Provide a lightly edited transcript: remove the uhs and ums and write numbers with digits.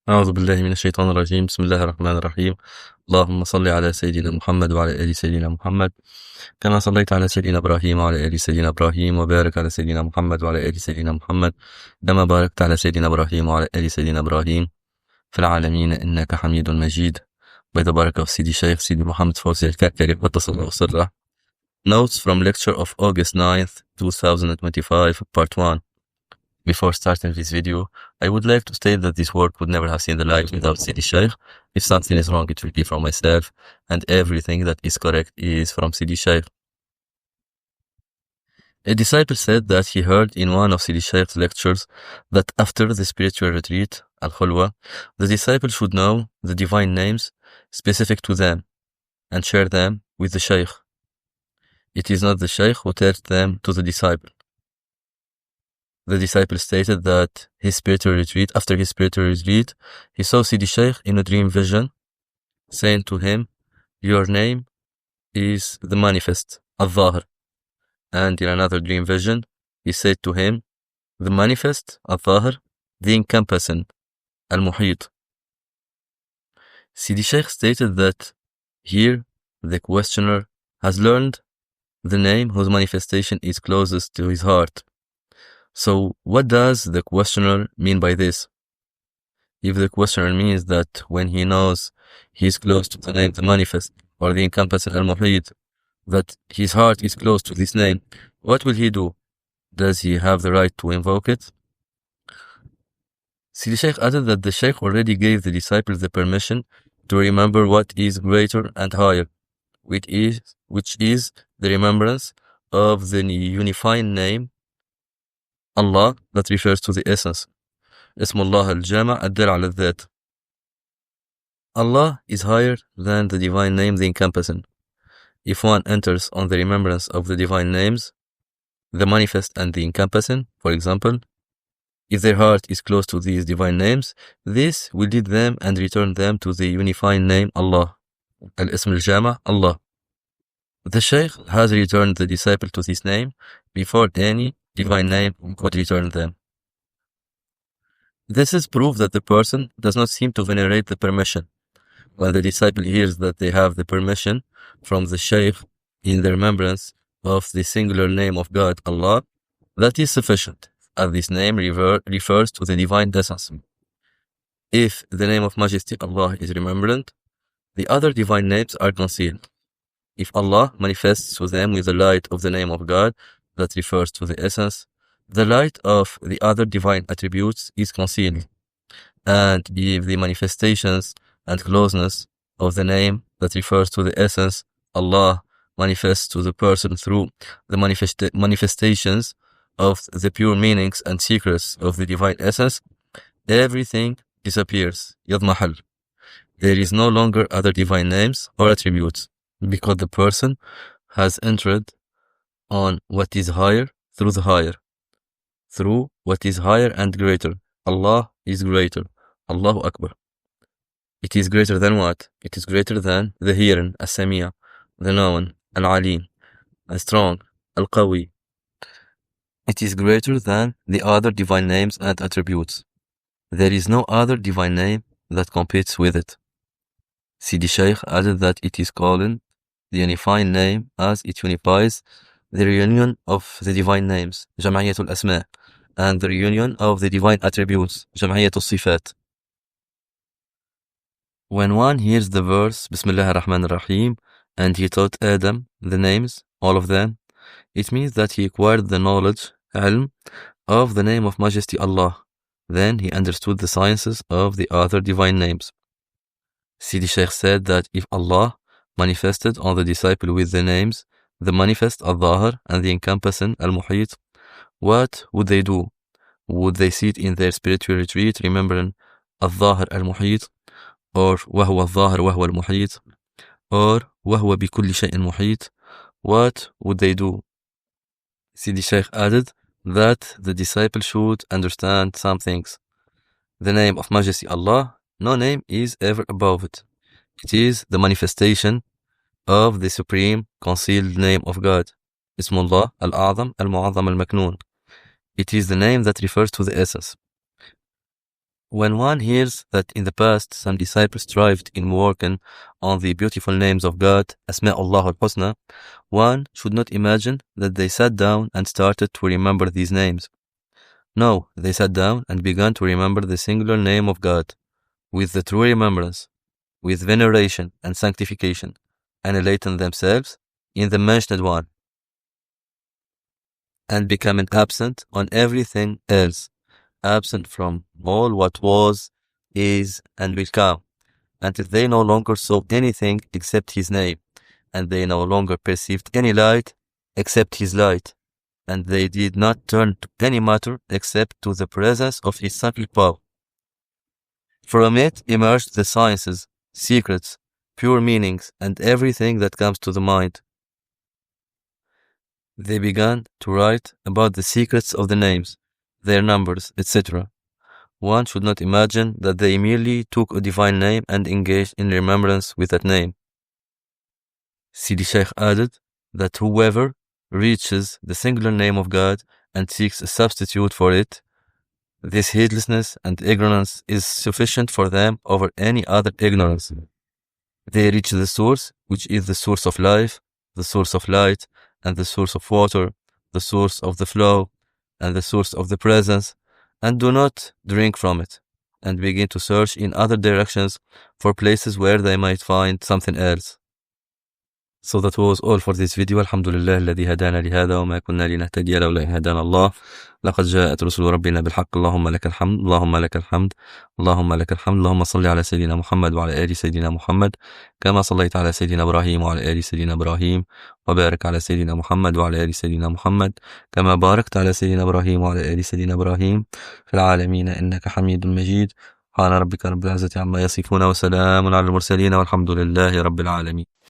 أعوذ بالله من الشيطان الرجيم. بسم الله الرحمن الرحيم. اللهم صل على سيدنا محمد وعلى آل سيدنا محمد كما صليت على سيدنا إبراهيم وعلى آل سيدنا إبراهيم، وبارك على سيدنا محمد وعلى آل سيدنا محمد كما باركت على سيدنا إبراهيم وعلى آل سيدنا إبراهيم في العالمين إنك حميد مجيد. By the barak of Sidi Shaykh Mohamed Faouzi al-Karkari قدس الله سره. Notes from lecture of August 9th, 2025, part 1. Before starting this video, I would like to state that this work would never have seen the light without Sidi Shaykh. If something is wrong, it will be from myself, and everything that is correct is from Sidi Shaykh. A disciple said that he heard in one of Sidi Shaykh's lectures that after the spiritual retreat, al-Khulwa, the disciple should know the divine names specific to them and share them with the Shaykh. It is not the Shaykh who tells them to the disciple. The disciple stated that after his spiritual retreat, he saw Sidi Shaykh in a dream vision, saying to him, "Your name is the manifest, al-Zahir." And in another dream vision, he said to him, "The manifest, al-Zahir, the encompassing, al-Muhit." Sidi Shaykh stated that here the questioner has learned the name whose manifestation is closest to his heart. So what does the questioner mean by this? If the questioner means that when he knows he is close to the name, the manifest, or the encompassing al-Muhit, that his heart is close to this name, what will he do? Does he have the right to invoke it? Sidi Shaykh added that the Shaykh already gave the disciple the permission to remember what is greater and higher, which is the remembrance of the unifying name Allah that refers to the essence. Ismullah al-Jama' ad-Dal ala al-Dhat. Allah is higher than the divine name, the encompassing. If one enters on the remembrance of the divine names, the manifest and the encompassing, for example, if their heart is close to these divine names, this will lead them and return them to the unifying name Allah, al-Ism al-Jama' Allah. The Shaykh has returned the disciple to this name before any divine name could return them. This is proof that the person does not seem to venerate the permission. When the disciple hears that they have the permission from the Shaykh in the remembrance of the singular name of God, Allah, that is sufficient, as this name refers to the divine essence. If the name of Majesty Allah is remembered, the other divine names are concealed. If Allah manifests to them with the light of the name of God that refers to the essence, the light of the other divine attributes is concealed. And if the manifestations and closeness of the name that refers to the essence, Allah, manifests to the person through the manifestations of the pure meanings and secrets of the divine essence, everything disappears. Yadmahal. There is no longer other divine names or attributes, because the person has entered on what is higher through the higher. Through what is higher and greater. Allah is greater. Allahu Akbar. It is greater than what? It is greater than the hearing, as-Sami'a, the known, al-Alim, the strong, al-Qawi. It is greater than the other divine names and attributes. There is no other divine name that competes with it. Sidi Shaykh added that it is called the unifying name as it unifies the reunion of the divine names, Jam'iyyat al-Asma', and the reunion of the divine attributes, Jam'iyyat al-Sifat. When one hears the verse, Bismillah ar-Rahman ar-Rahim, and he taught Adam the names, all of them, it means that he acquired the knowledge, ilm, of the name of Majesty Allah. Then he understood the sciences of the other divine names. Sidi Shaykh said that if Allah manifested on the disciple with the names, the manifest al-Zahir and the encompassing al-Muhit, what would they do? Would they sit in their spiritual retreat remembering al-Zahir al-Muhit, or وهو الظاهر وهو المحيط, or وهو بكل شيء محيط? What would they do? Sidi Shaykh added that the disciple should understand some things. The name of Majesty Allah, no name is ever above it. It is the manifestation of the supreme concealed name of God, Ismullah al-A'zam al-Mu'azzam al-Maknoon. It is the name that refers to the essence. When one hears that in the past some disciples strived in working on the beautiful names of God, Asma'ullah al-Husna, one should not imagine that they sat down and started to remember these names. No, they sat down and began to remember the singular name of God, with the true remembrance, with veneration and sanctification, annihilating themselves in the mentioned one, and becoming absent on everything else, absent from all what was, is, and will come, until they no longer saw anything except his name, and they no longer perceived any light except his light, and they did not turn to any matter except to the presence of his subtle power. From it emerged the sciences, secrets, pure meanings, and everything that comes to the mind. They began to write about the secrets of the names, their numbers, etc. One should not imagine that they merely took a divine name and engaged in remembrance with that name. Sidi Shaykh added that whoever reaches the singular name of God and seeks a substitute for it, this heedlessness and ignorance is sufficient for them over any other ignorance. They reach the source, which is the source of life, the source of light, and the source of water, the source of the flow, and the source of the presence, and do not drink from it, and begin to search in other directions for places where they might find something else. So that was all for this video. Alhamdulillah الذي هدانا لهذا وما كنا لنهتدي لولا أن هدانا الله. لقد جاءت رسل ربنا بالحق. اللهم لك الحمد، اللهم لك الحمد، اللهم لك الحمد. اللهم صل على سيدنا محمد وعلى آل سيدنا محمد كما صليت على سيدنا إبراهيم وعلى آل سيدنا إبراهيم، وبارك على سيدنا محمد وعلى آل سيدنا محمد كما باركت على سيدنا إبراهيم وعلى آل سيدنا إبراهيم في العالمين إنك حميد مجيد. سبحان ربك رب العزة عما يصفون وسلام على المرسلين والحمد لله رب العالمين.